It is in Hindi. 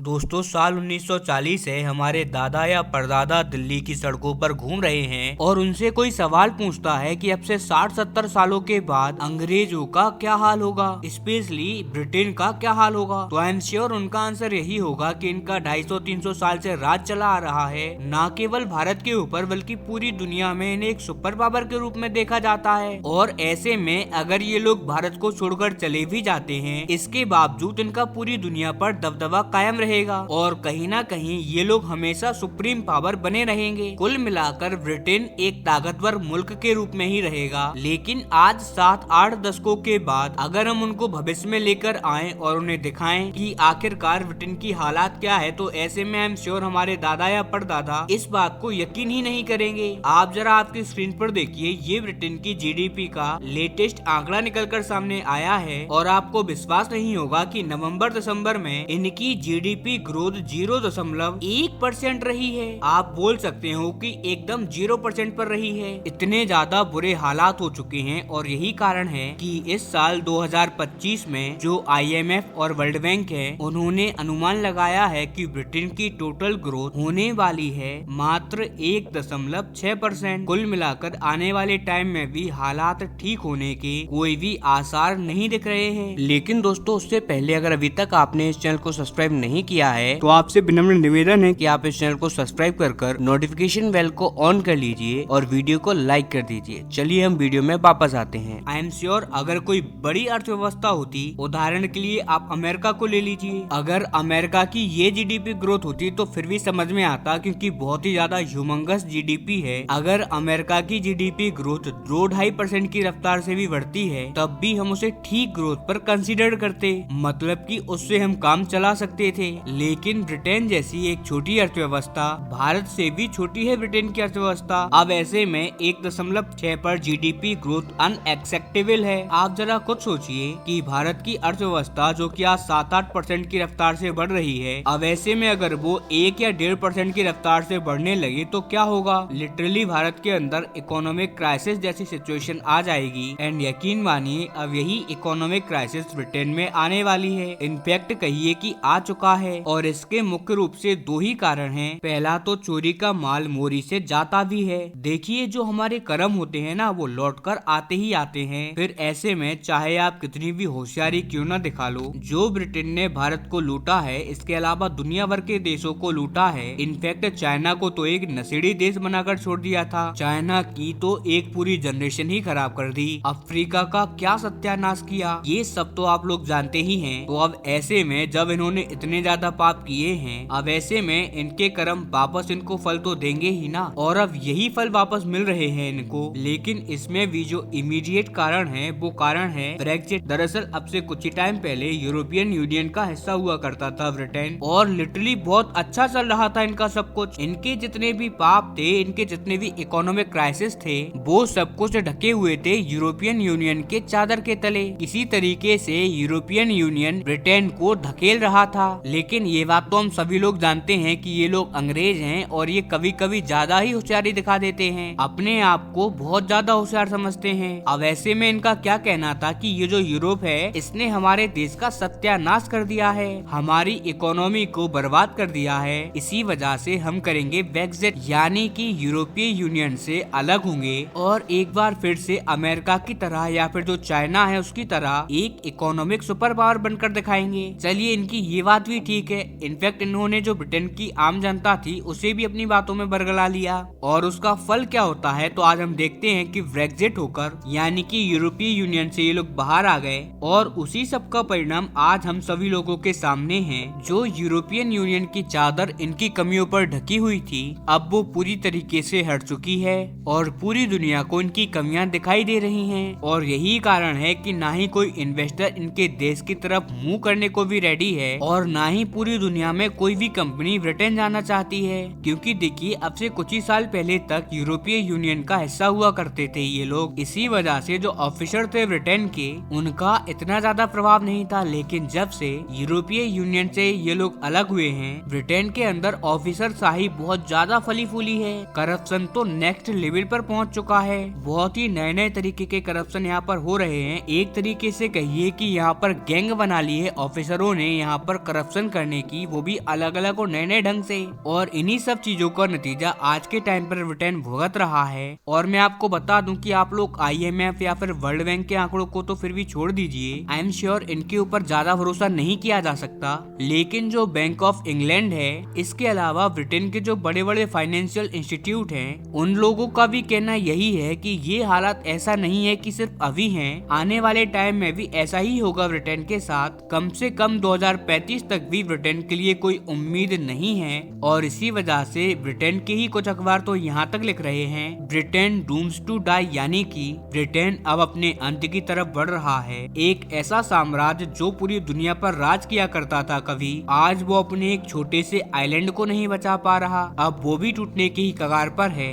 दोस्तों साल 1940 है। हमारे दादा या परदादा दिल्ली की सड़कों पर घूम रहे हैं और उनसे कोई सवाल पूछता है कि अब से 60-70 सालों के बाद अंग्रेजों का क्या हाल होगा, स्पेशली ब्रिटेन का क्या हाल होगा। तो आई एम श्योर उनका आंसर यही होगा कि इनका 250-300 साल से राज चला आ रहा है, न केवल भारत के ऊपर बल्कि पूरी दुनिया में इन्हें एक सुपर पावर के रूप में देखा जाता है। और ऐसे में अगर ये लोग भारत को छोड़कर चले भी जाते हैं, इसके बावजूद इनका पूरी दुनिया पर दबदबा कायम रहेगा और कहीं ना कहीं ये लोग हमेशा सुप्रीम पावर बने रहेंगे। कुल मिलाकर ब्रिटेन एक ताकतवर मुल्क के रूप में ही रहेगा। लेकिन आज 7-8 दशकों के बाद अगर हम उनको भविष्य में लेकर आएं और उन्हें दिखाएं कि आखिरकार ब्रिटेन की हालात क्या है, तो ऐसे में आई एम श्योर हमारे दादा या परदादा इस बात को यकीन ही नहीं करेंगे। आप जरा आपकी स्क्रीन पर देखिए, ये ब्रिटेन की जीडीपी का लेटेस्ट आंकड़ा निकलकर सामने आया है और आपको विश्वास नहीं होगा कि नवंबर-दिसंबर में इनकी जीडीपी ग्रोथ 0.1% रही है। आप बोल सकते हो कि एकदम 0% पर रही है। इतने ज्यादा बुरे हालात हो चुके हैं और यही कारण है कि इस साल 2025 में जो IMF और वर्ल्ड बैंक है, उन्होंने अनुमान लगाया है कि ब्रिटेन की टोटल ग्रोथ होने वाली है मात्र 1.6%। कुल मिलाकर आने वाले टाइम में भी हालात ठीक होने के कोई भी आसार नहीं दिख रहे हैं। लेकिन दोस्तों उससे पहले अगर अभी तक आपने इस चैनल को सब्सक्राइब नहीं किया है तो आपसे विनम्र निवेदन है कि आप इस चैनल को सब्सक्राइब कर नोटिफिकेशन बेल को ऑन कर लीजिए और वीडियो को लाइक कर दीजिए। चलिए हम वीडियो में वापस आते हैं। आई एम श्योर अगर कोई बड़ी अर्थव्यवस्था होती, उदाहरण के लिए आप अमेरिका को ले लीजिए, अगर अमेरिका की ये जीडीपी ग्रोथ होती तो फिर भी समझ में आता, क्योंकि बहुत ही ज्यादा ह्यूमंगस जीडीपी है। अगर अमेरिका की जीडीपी ग्रोथ 2-2.5% की रफ्तार से भी बढ़ती है, तब भी हम उसे ठीक ग्रोथ पर कंसीडर करते, मतलब कि उससे हम काम चला सकते थे। लेकिन ब्रिटेन जैसी एक छोटी अर्थव्यवस्था, भारत से भी छोटी है ब्रिटेन की अर्थव्यवस्था, अब ऐसे में 1.6 पर जीडीपी ग्रोथ अनएक्सेप्टेबल है। आप जरा खुद सोचिए कि भारत की अर्थव्यवस्था जो कि आज 7-8% की रफ्तार से बढ़ रही है, अब ऐसे में अगर वो 1 या 1.5% की रफ्तार से बढ़ने लगे तो क्या होगा। लिटरली भारत के अंदर इकोनॉमिक क्राइसिस जैसी सिचुएशन आ जाएगी। एंड यकीन मानिए अब यही इकोनॉमिक क्राइसिस ब्रिटेन में आने वाली है। इनफैक्ट कहिए कि आ चुका है और इसके मुख्य रूप से 2 ही कारण हैं। पहला तो चोरी का माल मोरी से जाता भी है। देखिए जो हमारे कर्म होते हैं ना, वो लौटकर आते ही आते हैं। फिर ऐसे में चाहे आप कितनी भी होशियारी क्यों ना दिखा लो, जो ब्रिटेन ने भारत को लूटा है, इसके अलावा दुनिया भर के देशों को लूटा है। इनफैक्ट चाइना को तो एक नशेड़ी देश बनाकर छोड़ दिया था। चाइना की तो एक पूरी जनरेशन ही खराब कर दी। अफ्रीका का क्या सत्यानाश किया, ये सब तो आप लोग जानते ही हैं। तो अब ऐसे में जब इन्होंने इतने ज्यादा पाप किए हैं, अब ऐसे में इनके कर्म वापस इनको फल तो देंगे ही ना। और अब यही फल वापस मिल रहे हैं इनको। लेकिन इसमें भी जो इमीडिएट कारण है वो कारण है ब्रेक्जिट। दरअसल अब से कुछ ही टाइम पहले यूरोपियन यूनियन का हिस्सा हुआ करता था ब्रिटेन, और लिटरली बहुत अच्छा चल रहा था इनका सब कुछ। इनके जितने भी पाप थे, इनके जितने भी इकोनॉमिक क्राइसिस थे, वो सब कुछ ढके हुए थे यूरोपियन यूनियन के चादर के तले। इसी तरीके से यूरोपियन यूनियन ब्रिटेन को धकेल रहा था। लेकिन ये बात तो हम सभी लोग जानते हैं कि ये लोग अंग्रेज हैं और ये कभी कभी ज्यादा ही होशियारी दिखा देते हैं, अपने आप को बहुत ज्यादा होशियार समझते हैं। अब ऐसे में इनका क्या कहना था कि ये जो यूरोप है, इसने हमारे देश का सत्यानाश कर दिया है, हमारी इकोनॉमी को बर्बाद कर दिया है। इसी वजह से हम करेंगे ब्रेक्जिट, यानी कि यूरोपीय यूनियन से अलग होंगे और एक बार फिर से अमेरिका की तरह या फिर जो चाइना है उसकी तरह एक इकोनॉमिक सुपर पावर बनकर दिखाएंगे। चलिए इनकी ये बात भी ठीक है। इनफैक्ट इन्होंने जो ब्रिटेन की आम जनता थी उसे भी अपनी बातों में बरगला लिया, और उसका फल क्या होता है तो आज हम देखते हैं कि ब्रेक्जिट होकर, यानी कि यूरोपीय यूनियन से ये लोग बाहर आ गए, और उसी सब का परिणाम आज हम सभी लोगों के सामने है। जो यूरोपियन यूनियन की चादर इनकी कमियों पर ढकी हुई थी, अब वो पूरी तरीके से हट चुकी है और पूरी दुनिया को इनकी कमियां दिखाई दे रही हैं। और यही कारण है कि ना ही कोई इन्वेस्टर इनके देश की तरफ मुंह करने को भी रेडी है और ना ही पूरी दुनिया में कोई भी कंपनी ब्रिटेन जाना चाहती है। क्योंकि देखिए अब से कुछ ही साल पहले तक यूरोपीय यूनियन का हिस्सा हुआ करते थे ये लोग। इसी वजह से जो ऑफिसर थे ब्रिटेन के, उनका इतना ज्यादा प्रभाव नहीं था। लेकिन जब से यूरोपीय यूनियन से ये लोग अलग हुए हैं, ब्रिटेन के अंदर ऑफिसर शाही बहुत ज्यादा फली फूली है। करप्शन तो नेक्स्ट लेवल पर पहुंच चुका है। बहुत ही नए नए तरीके के करप्शन यहाँ पर हो रहे हैं। एक तरीके से कहिए कि यहाँ पर गैंग बना ली है ऑफिसरों ने यहाँ पर करप्शन करने की, वो भी अलग अलग और नए नए ढंग से। और इन्हीं सब चीजों का नतीजा आज के टाइम पर ब्रिटेन भुगत रहा है। और मैं आपको बता दूं कि आप लोग IMF या फिर वर्ल्ड बैंक के आंकड़ों को तो फिर भी छोड़ दीजिए, आई एम श्योर इनके ऊपर ज्यादा भरोसा नहीं किया जा सकता, लेकिन जो बैंक ऑफ इंग्लैंड है, इसके अलावा ब्रिटेन के जो बड़े बड़े फाइनेंशियल इंस्टीट्यूट हैं, उन लोगों का भी कहना यही है कि ये हालात ऐसा नहीं है कि सिर्फ अभी हैं, आने वाले टाइम में भी ऐसा ही होगा ब्रिटेन के साथ। कम से कम 2035 तक भी ब्रिटेन के लिए कोई उम्मीद नहीं है। और इसी वजह से ब्रिटेन के ही कुछ अखबार तो यहाँ तक लिख रहे हैं, ब्रिटेन डूम्स टू डाई, यानी कि ब्रिटेन अब अपने अंत की तरफ बढ़ रहा है। एक ऐसा साम्राज्य जो पूरी दुनिया पर राज किया करता था कभी, आज वो अपने एक छोटे से आइलैंड को नहीं बचा पा रहा, अब वो भी टूटने की ही कगार पर है।